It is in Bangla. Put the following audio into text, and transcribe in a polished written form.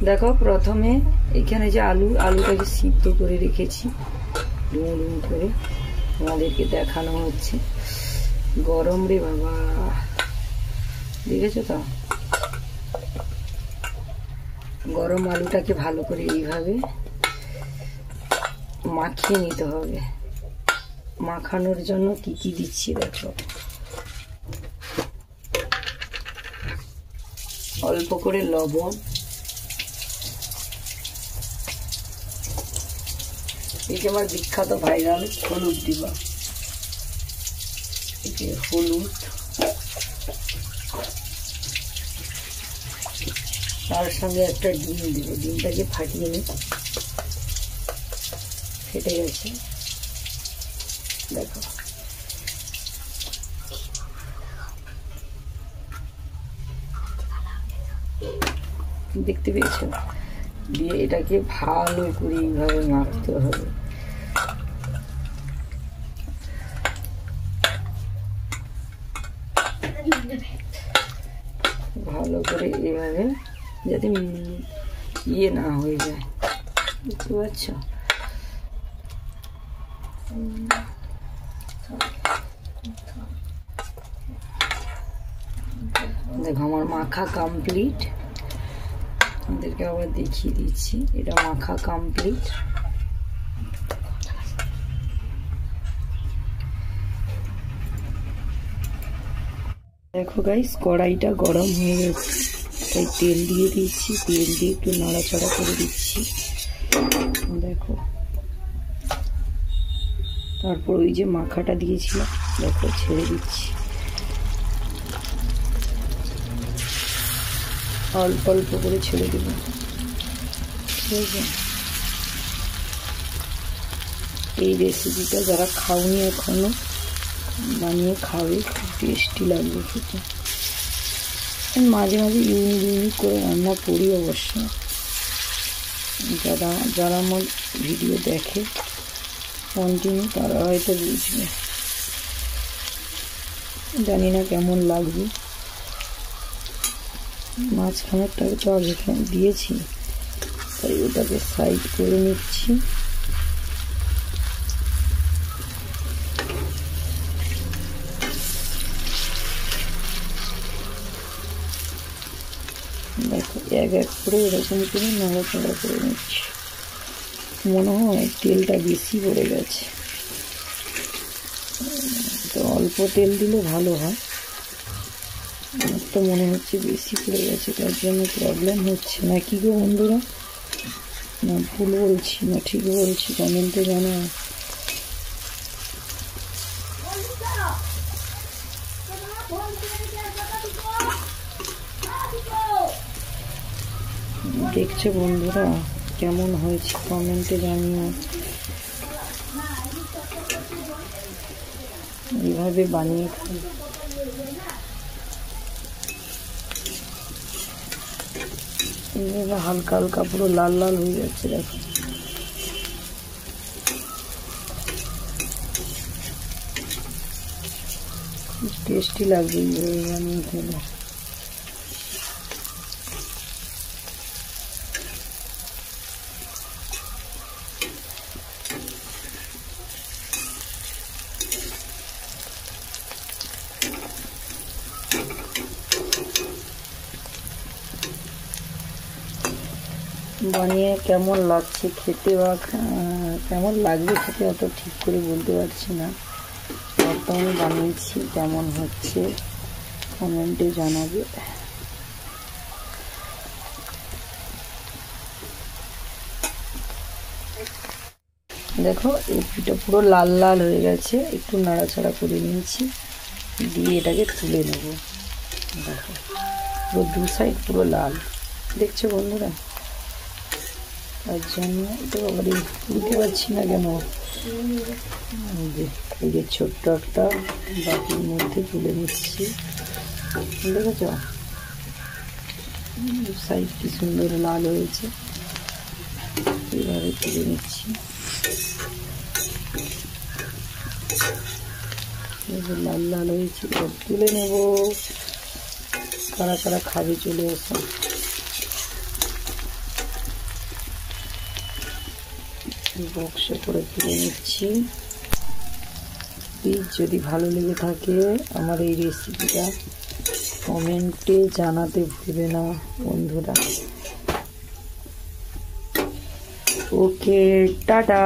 দেখো প্রথমে এখানে যে আলুটাকে সিদ্ধ করে রেখেছি ডুমো ডুমো করে, তোমাদেরকে দেখানো হচ্ছে। গরম রে বাবা, দেখেছো তো? গরম আলুটাকে ভালো করে এইভাবে মাখিয়ে নিতে হবে। মাখানোর জন্য কি কি দিচ্ছি দেখো। অল্প করে লবণ, এই যে আমার বিখ্যাত ভাইরাল হলুদ দিবা, এই যে হলুদ, তার সঙ্গে একটা ডিম দিব। ডিমটাকে ফাটিয়ে নি, ফেটে গেছে দেখো। দেখতে পেয়েছো? দিয়ে এটাকে ভালো করে এইভাবে মাখতে হবে। ভালো করে এভাবে, যাতে ইয়ে না হয়ে যায়, বুঝতে পারছো? দেখো আমার মাখা কমপ্লিট। আপনাদেরকে আবার দেখিয়ে দিচ্ছি, এটা মাখা কমপ্লিট। দেখো গাইস, কড়াইটা গরম হয়ে গেছে, তাই তেল দিয়ে দিচ্ছি। তেল দিয়ে একটু নাড়াচাড়া করে দিচ্ছি। দেখো, তারপর ওই যে মাখাটা দিয়েছিলাম দেখো ছেড়ে দিচ্ছি। অল্প অল্প করে ছেড়ে দেব, ঠিক আছে? এই রেসিপিটা যারা খাওনি এখনো, বানিয়ে খাবে, খুব টেস্টি লাগবে খেতে। মাঝে মাঝে ইউনিক করে রান্না করি অবশ্য। যারা আমার ভিডিও দেখে কন্টিনিউ, তারা হয়তো বুঝবে। জানি না কেমন লাগবে। মাঝখানেরটাকে তো আগে দিয়েছি, তাই ওটাকে সাইড করে নিচ্ছি। দেখো এক এক করে এরকম করে নাড়াচাড়া করে নিচ্ছি। মনে হয় তেলটা বেশি পড়ে গেছে, তো অল্প তেল দিলে ভালো হয়। আমার তো মনে হচ্ছে বেশি পড়ে গেছে, তার জন্য প্রবলেম হচ্ছে। না কি গো বন্ধুরা? না ভুল বলছি না ঠিক বলছি? কমেন্টে জানাও। দেখছো বন্ধুরা কেমন হয়েছে? কমেন্টে জানিও। এইভাবে বানিয়ে খাই। এইভাবে হালকা হালকা পুরো লাল লাল হয়ে যাচ্ছে দেখো। খুব টেস্টি লাগবে এইভাবে বানিয়ে খেলে। বানিয়ে কেমন লাগছে খেতে, বা কেমন লাগবে খেতে অত ঠিক করে বলতে পারছি না। বর্তমানে বানিয়েছি, কেমন হচ্ছে কমেন্টে জানাবে। দেখো এটা পুরো লাল লাল হয়ে গেছে, একটু নাড়াচাড়া করে নিয়েছি, দিয়ে এটাকে তুলে নেব। দেখো পুরো দু সাইড পুরো লাল, দেখছো বন্ধুরা? তার জন্য এটা আবার বুঝতে পারছি না কেন। এই যে ছোট্ট একটা বাটির মধ্যে তুলে নিচ্ছি, দেখেছ সাইড কি সুন্দর লাল হয়েছে। এইভাবে তুলে নিচ্ছি, লাল লাল হয়েছে, তুলে নেব। কারা কারা খাবে চলে এসো। বক্সে করে তুলে নিচ্ছি। প্লিজ যদি ভালো লেগে থাকে আমার এই রেসিপিটা কমেন্টে জানাতে ভুলবে না বন্ধুরা। ওকে, টাটা।